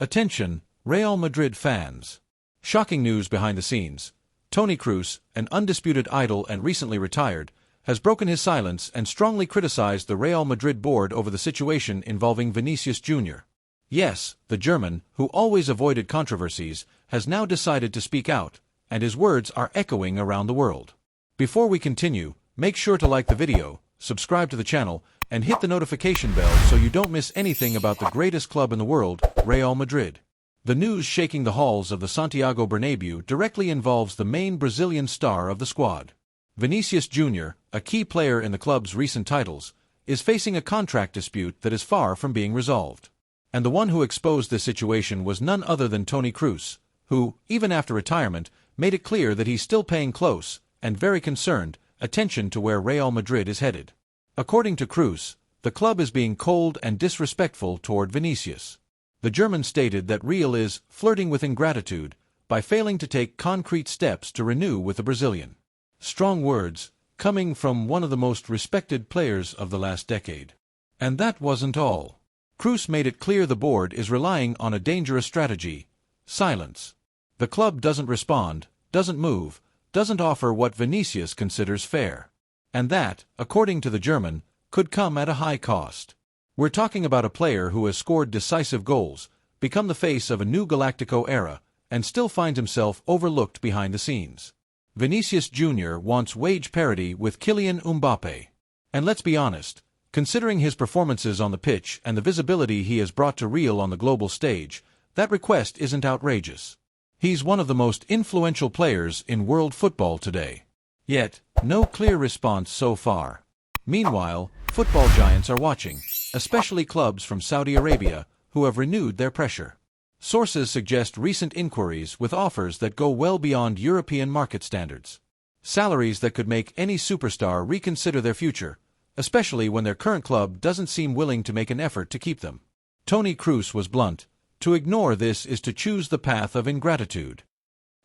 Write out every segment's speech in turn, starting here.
Attention, Real Madrid fans. Shocking news behind the scenes. Toni Kroos, an undisputed idol and recently retired, has broken his silence and strongly criticized the Real Madrid board over the situation involving Vinicius Jr. Yes, the German, who always avoided controversies, has now decided to speak out, and his words are echoing around the world. Before we continue, make sure to like the video, subscribe to the channel, and hit the notification bell so you don't miss anything about the greatest club in the world, Real Madrid. The news shaking the halls of the Santiago Bernabéu directly involves the main Brazilian star of the squad. Vinicius Jr., a key player in the club's recent titles, is facing a contract dispute that is far from being resolved. And the one who exposed this situation was none other than Toni Kroos, who, even after retirement, made it clear that he's still paying close, and very concerned, attention to where Real Madrid is headed. According to Kroos, the club is being cold and disrespectful toward Vinicius. The German stated that Real is flirting with ingratitude by failing to take concrete steps to renew with the Brazilian. Strong words, coming from one of the most respected players of the last decade. And that wasn't all. Kroos made it clear the board is relying on a dangerous strategy: silence. The club doesn't respond, doesn't move, doesn't offer what Vinicius considers fair. And that, according to the German, could come at a high cost. We're talking about a player who has scored decisive goals, become the face of a new Galactico era, and still finds himself overlooked behind the scenes. Vinicius Jr. wants wage parity with Kylian Mbappé. And let's be honest, considering his performances on the pitch and the visibility he has brought to Real on the global stage, that request isn't outrageous. He's one of the most influential players in world football today. Yet, no clear response so far. Meanwhile, football giants are watching, especially clubs from Saudi Arabia, who have renewed their pressure. Sources suggest recent inquiries with offers that go well beyond European market standards. Salaries that could make any superstar reconsider their future, especially when their current club doesn't seem willing to make an effort to keep them. Toni Kroos was blunt: to ignore this is to choose the path of ingratitude.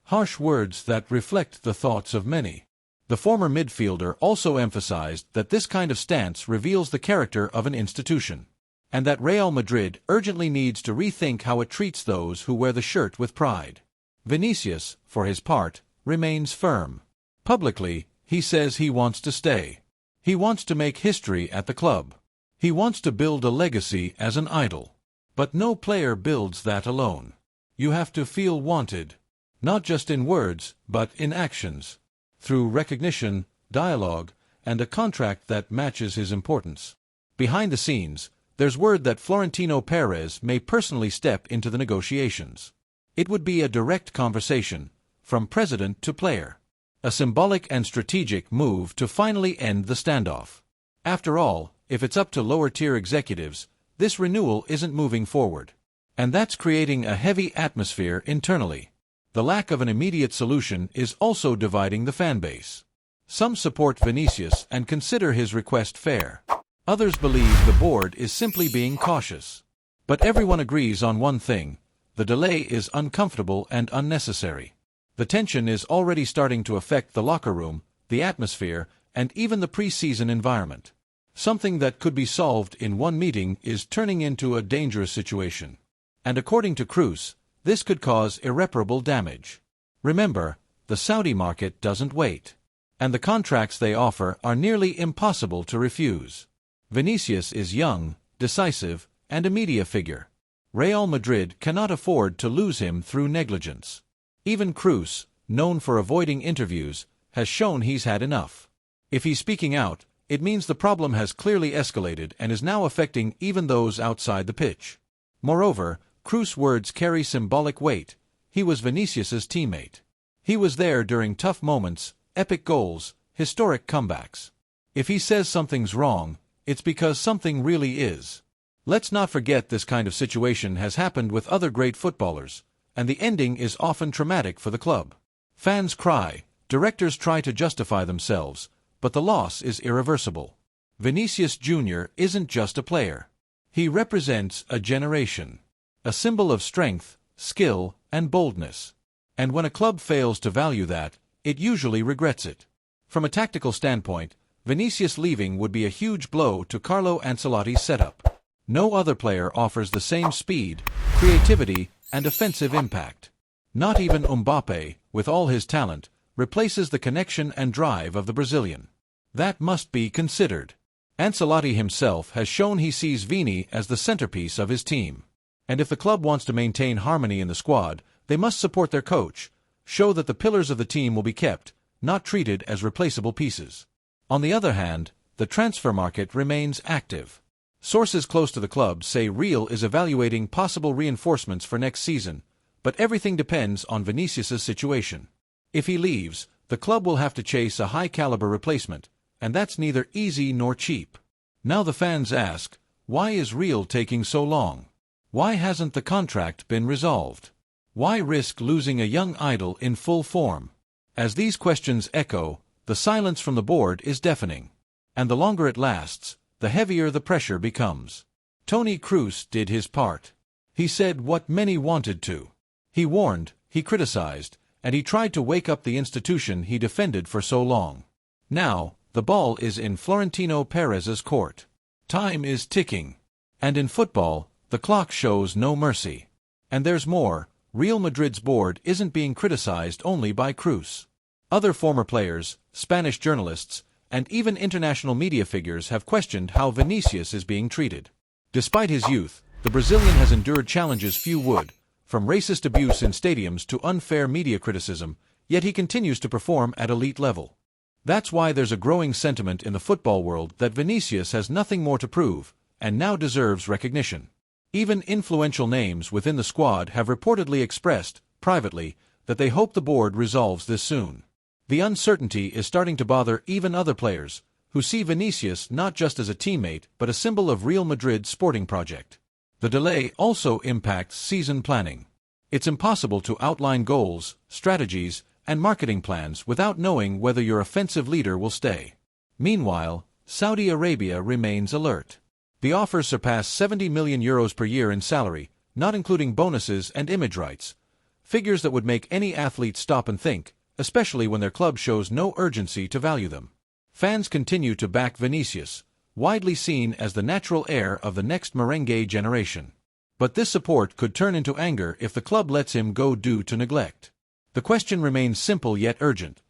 Harsh words that reflect the thoughts of many. The former midfielder also emphasized that this kind of stance reveals the character of an institution, and that Real Madrid urgently needs to rethink how it treats those who wear the shirt with pride. Vinicius, for his part, remains firm. Publicly, he says he wants to stay. He wants to make history at the club. He wants to build a legacy as an idol. But no player builds that alone. You have to feel wanted, not just in words, but in actions, through recognition, dialogue, and a contract that matches his importance. Behind the scenes, there's word that Florentino Perez may personally step into the negotiations. It would be a direct conversation, from president to player. A symbolic and strategic move to finally end the standoff. After all, if it's up to lower-tier executives, this renewal isn't moving forward. And that's creating a heavy atmosphere internally. The lack of an immediate solution is also dividing the fanbase. Some support Vinicius and consider his request fair. Others believe the board is simply being cautious. But everyone agrees on one thing: the delay is uncomfortable and unnecessary. The tension is already starting to affect the locker room, the atmosphere, and even the pre-season environment. Something that could be solved in one meeting is turning into a dangerous situation. And according to Kroos, this could cause irreparable damage. Remember, the Saudi market doesn't wait. And the contracts they offer are nearly impossible to refuse. Vinicius is young, decisive, and a media figure. Real Madrid cannot afford to lose him through negligence. Even Kroos, known for avoiding interviews, has shown he's had enough. If he's speaking out, it means the problem has clearly escalated and is now affecting even those outside the pitch. Moreover, Kroos' words carry symbolic weight. He was Vinicius's teammate. He was there during tough moments, epic goals, historic comebacks. If he says something's wrong, it's because something really is. Let's not forget this kind of situation has happened with other great footballers, and the ending is often traumatic for the club. Fans cry, directors try to justify themselves, but the loss is irreversible. Vinicius Jr. isn't just a player. He represents a generation. A symbol of strength, skill, and boldness. And when a club fails to value that, it usually regrets it. From a tactical standpoint, Vinicius leaving would be a huge blow to Carlo Ancelotti's setup. No other player offers the same speed, creativity, and offensive impact. Not even Mbappe, with all his talent, replaces the connection and drive of the Brazilian. That must be considered. Ancelotti himself has shown he sees Vini as the centerpiece of his team. And if the club wants to maintain harmony in the squad, they must support their coach, show that the pillars of the team will be kept, not treated as replaceable pieces. On the other hand, the transfer market remains active. Sources close to the club say Real is evaluating possible reinforcements for next season, but everything depends on Vinicius' situation. If he leaves, the club will have to chase a high-caliber replacement, and that's neither easy nor cheap. Now the fans ask, why is Real taking so long? Why hasn't the contract been resolved? Why risk losing a young idol in full form? As these questions echo, the silence from the board is deafening. And the longer it lasts, the heavier the pressure becomes. Toni Kroos did his part. He said what many wanted to. He warned, he criticized, and he tried to wake up the institution he defended for so long. Now, the ball is in Florentino Perez's court. Time is ticking. And in football, the clock shows no mercy. And there's more, Real Madrid's board isn't being criticized only by Kroos. Other former players, Spanish journalists, and even international media figures have questioned how Vinicius is being treated. Despite his youth, the Brazilian has endured challenges few would, from racist abuse in stadiums to unfair media criticism, yet he continues to perform at elite level. That's why there's a growing sentiment in the football world that Vinicius has nothing more to prove, and now deserves recognition. Even influential names within the squad have reportedly expressed, privately, that they hope the board resolves this soon. The uncertainty is starting to bother even other players, who see Vinicius not just as a teammate but a symbol of Real Madrid's sporting project. The delay also impacts season planning. It's impossible to outline goals, strategies, and marketing plans without knowing whether your offensive leader will stay. Meanwhile, Saudi Arabia remains alert. The offers surpass €70 million per year in salary, not including bonuses and image rights, figures that would make any athlete stop and think, especially when their club shows no urgency to value them. Fans continue to back Vinicius, widely seen as the natural heir of the next merengue generation. But this support could turn into anger if the club lets him go due to neglect. The question remains simple yet urgent.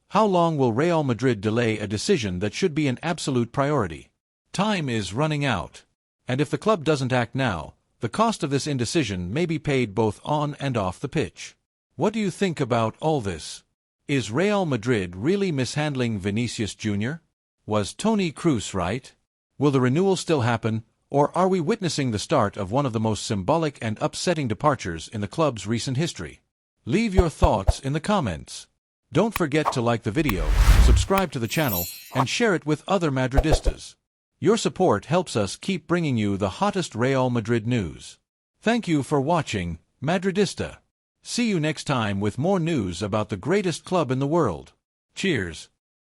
How long will Real Madrid delay a decision that should be an absolute priority? Time is running out. And if the club doesn't act now, the cost of this indecision may be paid both on and off the pitch. What do you think about all this? Is Real Madrid really mishandling Vinicius Jr.? Was Toni Kroos right? Will the renewal still happen, or are we witnessing the start of one of the most symbolic and upsetting departures in the club's recent history? Leave your thoughts in the comments. Don't forget to like the video, subscribe to the channel, and share it with other Madridistas. Your support helps us keep bringing you the hottest Real Madrid news. Thank you for watching, Madridista. See you next time with more news about the greatest club in the world. Cheers.